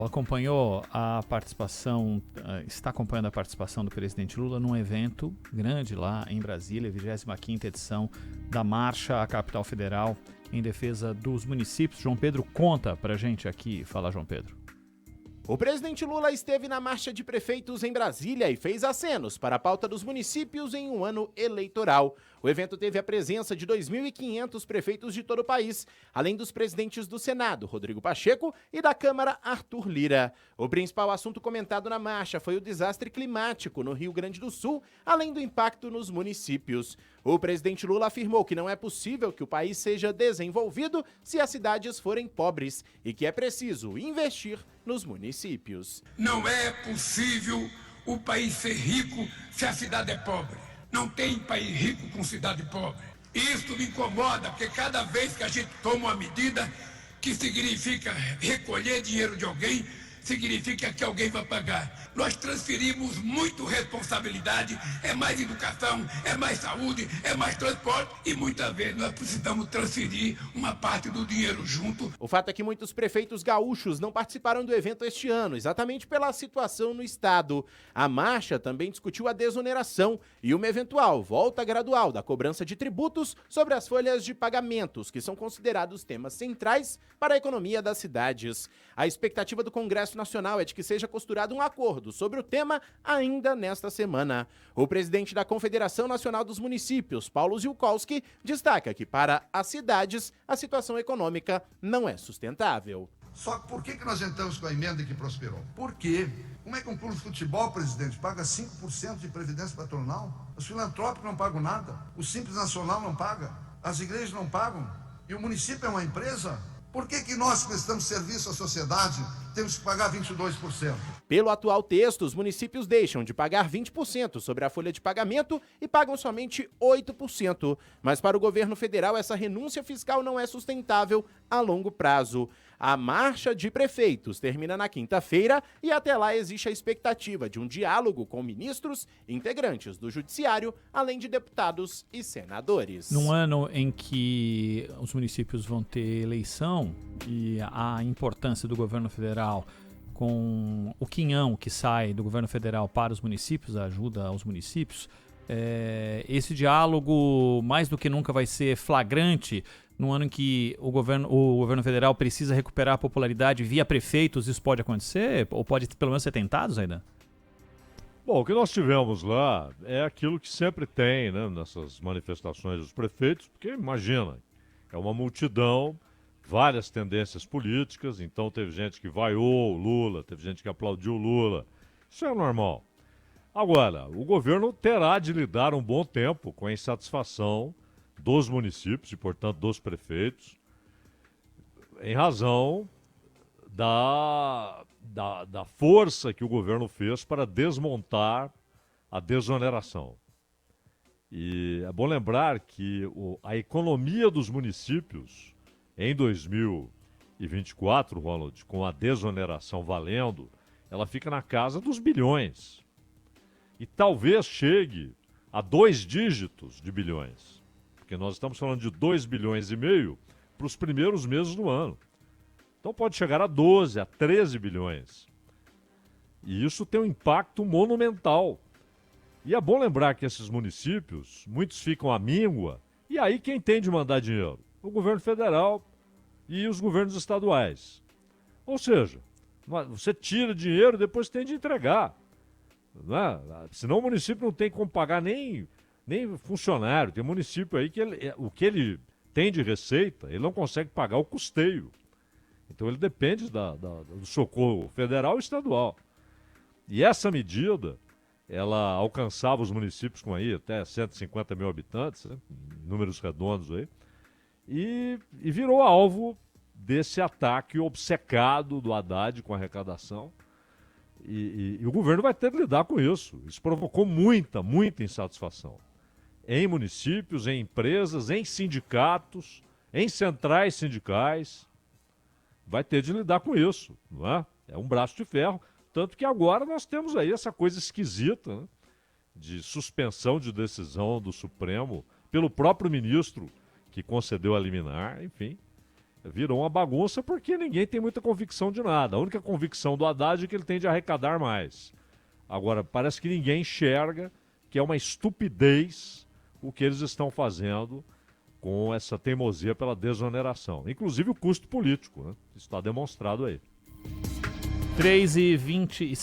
Acompanhou a participação, está acompanhando a participação do presidente Lula num evento grande lá em Brasília, 25ª edição da Marcha à Capital Federal em defesa dos municípios. João Pedro conta pra gente aqui. Fala, João Pedro. O presidente Lula esteve na Marcha de Prefeitos em Brasília e fez acenos para a pauta dos municípios em um ano eleitoral. O evento teve a presença de 2.500 prefeitos de todo o país, além dos presidentes do Senado, Rodrigo Pacheco, e da Câmara, Arthur Lira. O principal assunto comentado na marcha foi o desastre climático no Rio Grande do Sul, além do impacto nos municípios. O presidente Lula afirmou que não é possível que o país seja desenvolvido se as cidades forem pobres e que é preciso investir nos municípios. Não é possível o país ser rico se a cidade é pobre. Não tem país rico com cidade pobre. Isso me incomoda, porque cada vez que a gente toma uma medida que significa recolher dinheiro de alguém, significa que alguém vai pagar. Nós transferimos muito responsabilidade, é mais educação, é mais saúde, é mais transporte e muitas vezes nós precisamos transferir uma parte do dinheiro junto. O fato é que muitos prefeitos gaúchos não participaram do evento este ano, exatamente pela situação no estado. A marcha também discutiu a desoneração e uma eventual volta gradual da cobrança de tributos sobre as folhas de pagamentos, que são considerados temas centrais para a economia das cidades. A expectativa do Congresso Nacional é de que seja costurado um acordo sobre o tema ainda nesta semana. O presidente da Confederação Nacional dos Municípios, Paulo Ziolkowski, destaca que para as cidades a situação econômica não é sustentável. Só que por que nós entramos com a emenda que prosperou? Por quê? Como é que um clube de futebol, presidente, paga 5% de previdência patronal? Os filantrópicos não pagam nada, o Simples Nacional não paga, as igrejas não pagam e o município é uma empresa? Por que nós que prestamos serviço à sociedade temos que pagar 22%? Pelo atual texto, os municípios deixam de pagar 20% sobre a folha de pagamento e pagam somente 8%. Mas para o governo federal, essa renúncia fiscal não é sustentável a longo prazo. A marcha de prefeitos termina na quinta-feira e até lá existe a expectativa de um diálogo com ministros, integrantes do judiciário, além de deputados e senadores. Num ano em que os municípios vão ter eleição e a importância do governo federal com o quinhão que sai do governo federal para os municípios, a ajuda aos municípios, esse diálogo mais do que nunca vai ser flagrante no ano em que o governo federal precisa recuperar a popularidade via prefeitos. Isso pode acontecer? Ou pode pelo menos ser tentado, Zaidan? Bom, o que nós tivemos lá é aquilo que sempre tem, né, nessas manifestações dos prefeitos, porque imagina, é uma multidão, várias tendências políticas, então teve gente que vaiou o Lula, teve gente que aplaudiu o Lula. Isso é normal. Agora, o governo terá de lidar um bom tempo com a insatisfação dos municípios e, portanto, dos prefeitos, em razão da força que o governo fez para desmontar a desoneração. E é bom lembrar que a economia dos municípios em 2024, Ronald, com a desoneração valendo, ela fica na casa dos bilhões. E talvez chegue a 2 dígitos de bilhões. Porque nós estamos falando de 2,5 bilhões para os primeiros meses do ano. Então pode chegar a 12, a 13 bilhões. E isso tem um impacto monumental. E é bom lembrar que esses municípios, muitos ficam à míngua. E aí quem tem de mandar dinheiro? O governo federal e os governos estaduais. Ou seja, você tira dinheiro e depois tem de entregar. Não é? Senão o município não tem como pagar nem funcionário. Tem município aí que o que ele tem de receita, ele não consegue pagar o custeio. Então ele depende do socorro federal e estadual. E essa medida, ela alcançava os municípios com aí até 150 mil habitantes, né, números redondos aí, e virou alvo desse ataque obcecado do Haddad com a arrecadação. E o governo vai ter que lidar com isso. Isso provocou muita insatisfação. Em municípios, em empresas, em sindicatos, em centrais sindicais. Vai ter de lidar com isso, não é? É um braço de ferro. Tanto que agora nós temos aí essa coisa esquisita, né, de suspensão de decisão do Supremo pelo próprio ministro que concedeu a liminar, enfim. Virou uma bagunça porque ninguém tem muita convicção de nada. A única convicção do Haddad é que ele tem de arrecadar mais. Agora, parece que ninguém enxerga que é uma estupidez o que eles estão fazendo com essa teimosia pela desoneração. Inclusive o custo político, né? Isso está demonstrado aí. 3h27.